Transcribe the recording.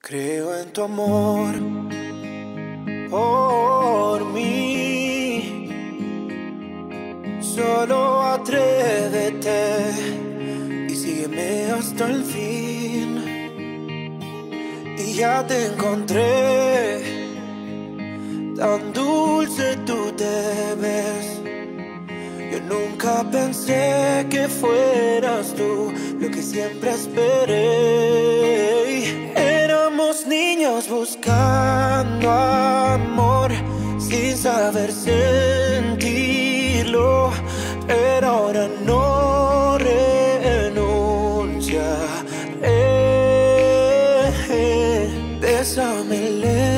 Creo en tu amor por mí. Solo atrévete y sígueme hasta el fin. Y ya te encontré, tan dulce tú te ves. Yo nunca pensé que fueras tú lo que siempre esperé. Éramos niños buscando amor sin saber sentirlo, pero ahora no renunciaré. Bésame lento